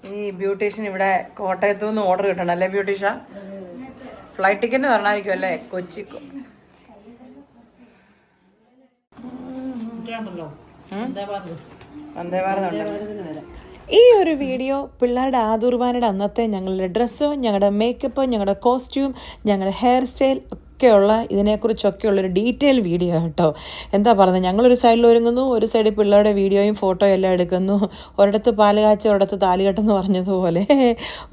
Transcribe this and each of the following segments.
ഈ ബ്യൂട്ടീഷ്യൻ ഇവിടെ കോട്ടയത്തു നിന്ന് ഓർഡർ കിട്ടണം അല്ലേ ബ്യൂട്ടീഷ്യ? ഫ്ലൈറ്റ് ടിക്കറ്റ് തരണമായിരിക്കും അല്ലേ കൊച്ചിക്ക്? വന്ദേ ഭാരത്. ഈ ഒരു വീഡിയോ പിള്ളേരുടെ ആദുർബാനയുടെ അന്നത്തെ ഞങ്ങളുടെ ഡ്രസ്സും ഞങ്ങളുടെ മേക്കപ്പ് ഞങ്ങളുടെ കോസ്റ്റ്യൂം ഞങ്ങളുടെ ഹെയർ സ്റ്റൈൽ ഒക്കെയുള്ള ഇതിനെക്കുറിച്ചൊക്കെയുള്ളൊരു ഡീറ്റെയിൽ വീഡിയോ കേട്ടോ. എന്താ പറയുന്നത്, ഞങ്ങളൊരു സൈഡിൽ ഒരുങ്ങുന്നു, ഒരു സൈഡിൽ പിള്ളേരുടെ വീഡിയോയും ഫോട്ടോയും എല്ലാം എടുക്കുന്നു. ഒരിടത്ത് പാല് കാച്ച ഒരിടത്ത് താലികെട്ടെന്ന് പറഞ്ഞതുപോലെ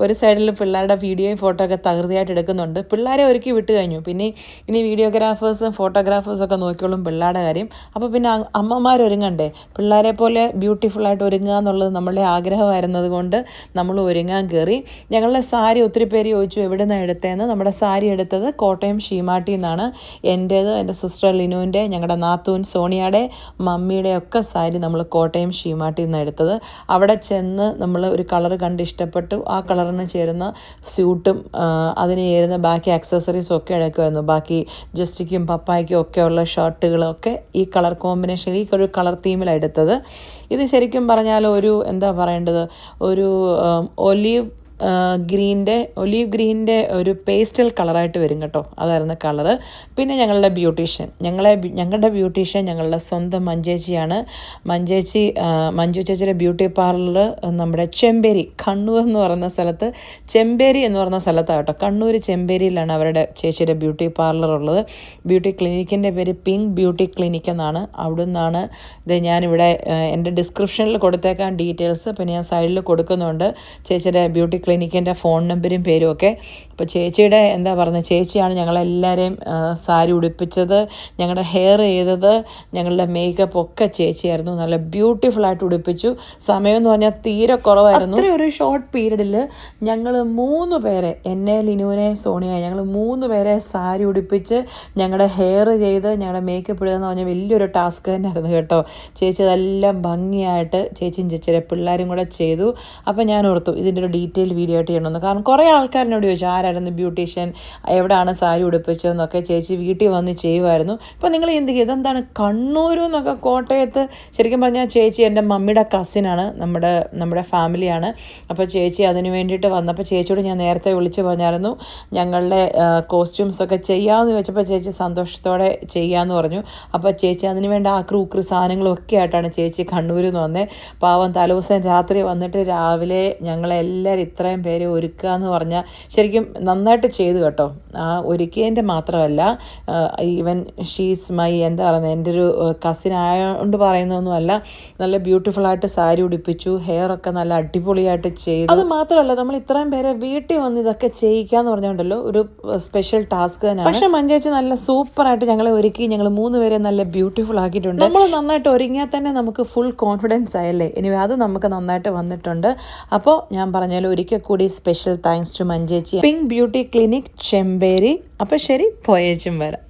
ഒരു സൈഡിൽ പിള്ളേരുടെ വീഡിയോയും ഫോട്ടോ ഒക്കെ തകൃതിയായിട്ട് എടുക്കുന്നുണ്ട്. പിള്ളേരെ ഒരുക്കി വിട്ട് കഴിഞ്ഞു. പിന്നെ ഇനി വീഡിയോഗ്രാഫേഴ്സും ഫോട്ടോഗ്രാഫേഴ്സും ഒക്കെ നോക്കിയോളും പിള്ളേരുടെ കാര്യം. അപ്പോൾ പിന്നെ അമ്മമാരൊരുങ്ങണ്ടേ? പിള്ളേരെ പോലെ ബ്യൂട്ടിഫുള്ളായിട്ട് ഒരുങ്ങുക എന്നുള്ളത് നമ്മളുടെ ആഗ്രഹമായിരുന്നത് കൊണ്ട് നമ്മൾ ഒരുങ്ങാൻ കയറി. ഞങ്ങളുടെ സാരി ഒത്തിരി പേര് ചോദിച്ചു എവിടെ നിന്നാണ് എടുത്തതെന്ന്. നമ്മുടെ സാരി എടുത്തത് കോട്ടയം ഷീമാട്ടിൽ നിന്നാണ്. എൻ്റേത്, എൻ്റെ സിസ്റ്റർ ലിനുവിൻ്റെ, ഞങ്ങളുടെ നാത്തൂൻ സോണിയയുടെ, മമ്മിയുടെ ഒക്കെ സാരി നമ്മൾ കോട്ടയം ഷീമാട്ടിൽ നിന്നാണ് എടുത്തത്. അവിടെ ചെന്ന് നമ്മൾ ഒരു കളർ കണ്ട് ഇഷ്ടപ്പെട്ടു. ആ കളറിന് ചേരുന്ന സ്യൂട്ടും അതിന് ചേരുന്ന ബാക്കി ആക്സസറീസും ഒക്കെ എടുക്കുമായിരുന്നു. ബാക്കി ജസ്റ്റിക്കും പപ്പായ്ക്കും ഒക്കെയുള്ള ഷർട്ടുകളൊക്കെ ഈ കളർ കോമ്പിനേഷനിൽ ഈ ഒരു കളർ തീമിലാണ് എടുത്തത്. ഇത് ശരിക്കും പറഞ്ഞാൽ ഒരു എന്താ പറയേണ്ടത്, ഒരു ഒലീവ് ഗ്രീനിൻ്റെ ഒരു പേസ്റ്റൽ കളറായിട്ട് വരും കേട്ടോ. അതായിരുന്നു കളറ്. പിന്നെ ഞങ്ങളുടെ ബ്യൂട്ടീഷ്യൻ ഞങ്ങളുടെ സ്വന്തം മഞ്ചേച്ചിയാണ്. മഞ്ജു ചേച്ചിയുടെ ബ്യൂട്ടി പാർലർ നമ്മുടെ ചെമ്പേരി, കണ്ണൂർ എന്ന് പറയുന്ന സ്ഥലത്ത്, ചെമ്പേരി എന്ന് പറയുന്ന സ്ഥലത്താണ് കേട്ടോ. കണ്ണൂർ ചെമ്പേരിയിലാണ് അവരുടെ ചേച്ചിയുടെ ബ്യൂട്ടി പാർലർ ഉള്ളത്. ബ്യൂട്ടി ക്ലിനിക്കിൻ്റെ പേര് പിങ്ക് ബ്യൂട്ടി ക്ലിനിക് എന്നാണ്. അവിടെ നിന്നാണ് ഇത്. ഞാനിവിടെ എൻ്റെ ഡിസ്ക്രിപ്ഷനിൽ കൊടുത്തേക്കാൻ ഡീറ്റെയിൽസ്, പിന്നെ ഞാൻ സൈഡിൽ കൊടുക്കുന്നുണ്ട് ചേച്ചിയുടെ ബ്യൂട്ടി ക്ലിനിക്കിൻ്റെ ഫോൺ നമ്പരും പേരും ഒക്കെ. അപ്പോൾ ചേച്ചിയുടെ എന്താ പറയുന്നത്, ചേച്ചിയാണ് ഞങ്ങളെല്ലാവരെയും സാരി ഉടുപ്പിച്ചത്, ഞങ്ങളുടെ ഹെയർ ചെയ്തത്, ഞങ്ങളുടെ മേക്കപ്പ് ഒക്കെ ചേച്ചിയായിരുന്നു. നല്ല ബ്യൂട്ടിഫുള്ളായിട്ട് ഉടുപ്പിച്ചു. സമയം എന്ന് പറഞ്ഞാൽ തീരെ കുറവായിരുന്നു. അത്രയും ഒരു ഷോർട്ട് പീരീഡിൽ ഞങ്ങൾ 3 പേരെ, എന്നെ, ലിനുവിനെ, സോണിയ, ഞങ്ങൾ 3 പേരെ സാരി ഉടുപ്പിച്ച് ഞങ്ങളുടെ ഹെയർ ചെയ്ത് ഞങ്ങളുടെ മേക്കപ്പ് ഇടുകയെന്ന് പറഞ്ഞാൽ വലിയൊരു ടാസ്ക് തന്നെയായിരുന്നു കേട്ടോ. ചേച്ചി അതെല്ലാം ഭംഗിയായിട്ട് ചേച്ചിയും ചേച്ചിയുടെ പിള്ളേരും കൂടെ ചെയ്തു. അപ്പോൾ ഞാൻ ഓർത്തു ഇതിൻ്റെ ഒരു ഡീറ്റെയിൽ വീഡിയോ ആയിട്ട് ചെയ്യണമെന്ന്. കാരണം കുറേ ആൾക്കാരിനോട് ചോദിച്ചു ആരായിരുന്നു ബ്യൂട്ടീഷ്യൻ, എവിടെയാണ് സാരി ഉടുപ്പിച്ചതെന്നൊക്കെ. ചേച്ചി വീട്ടിൽ വന്ന് ചെയ്യുമായിരുന്നു. ഇപ്പോൾ നിങ്ങൾ എന്ത് ചെയ്യും, ഇതെന്താണ് കണ്ണൂർ എന്നൊക്കെ, കോട്ടയത്ത്. ശരിക്കും പറഞ്ഞാൽ ചേച്ചി എൻ്റെ മമ്മിയുടെ കസിനാണ്, നമ്മുടെ ഫാമിലിയാണ്. അപ്പോൾ ചേച്ചി അതിന് വേണ്ടിയിട്ട് വന്നപ്പോൾ ചേച്ചിയോട് ഞാൻ നേരത്തെ വിളിച്ച് പറഞ്ഞായിരുന്നു ഞങ്ങളുടെ കോസ്റ്റ്യൂംസൊക്കെ ചെയ്യാമെന്ന് വെച്ചപ്പോൾ ചേച്ചി സന്തോഷത്തോടെ ചെയ്യാമെന്ന് പറഞ്ഞു. അപ്പോൾ ചേച്ചി അതിന് വേണ്ട ആ ക്രൂക്രി സാധനങ്ങളൊക്കെ ആയിട്ടാണ് ചേച്ചി കണ്ണൂരിൽ നിന്ന് വന്നത്. പാവം തലേദിവസം രാത്രി വന്നിട്ട് രാവിലെ ഞങ്ങളെല്ലാവരും ഇത്രയും പേര് ഒരുക്കുക എന്ന് പറഞ്ഞാൽ ശരിക്കും നന്നായിട്ട് ചെയ്തു കേട്ടോ. ആ ഒരുക്കിയതിൻ്റെ മാത്രമല്ല, ഈവൻ ഷീസ് മൈ എന്താ പറയുന്നത്, എൻ്റെ ഒരു കസിൻ ആയതുകൊണ്ട് പറയുന്നതൊന്നുമല്ല, നല്ല ബ്യൂട്ടിഫുള്ളായിട്ട് സാരി ഉടുപ്പിച്ചു, ഹെയറൊക്കെ നല്ല അടിപൊളിയായിട്ട് ചെയ്തു. അത് മാത്രമല്ല, നമ്മൾ ഇത്രയും പേരെ വീട്ടിൽ വന്ന് ഇതൊക്കെ ചെയ്യിക്കാന്ന് പറഞ്ഞുകൊണ്ടല്ലോ, ഒരു സ്പെഷ്യൽ ടാസ്ക് തന്നെയാണ്. പക്ഷെ മഞ്ചേച്ചി നല്ല സൂപ്പറായിട്ട് ഞങ്ങളെ ഒരുക്കി, ഞങ്ങൾ 3 പേരെ നല്ല ബ്യൂട്ടിഫുൾ ആക്കിയിട്ടുണ്ട്. നമ്മൾ നന്നായിട്ട് ഒരുങ്ങിയാൽ തന്നെ നമുക്ക് ഫുൾ കോൺഫിഡൻസ് ആയല്ലേ. ഇനി അത് നമുക്ക് നന്നായിട്ട് വന്നിട്ടുണ്ട്. അപ്പോൾ ഞാൻ പറഞ്ഞാലും ഒരിക്കൽ കൂടി സ്പെഷ്യൽ താങ്ക്സ് ടു മഞ്ചേച്ചി, പിങ്ക് ബ്യൂട്ടി ക്ലിനിക് ചെമ്പേരി. അപ്പോൾ ശരി, പോയേച്ചും വരാം.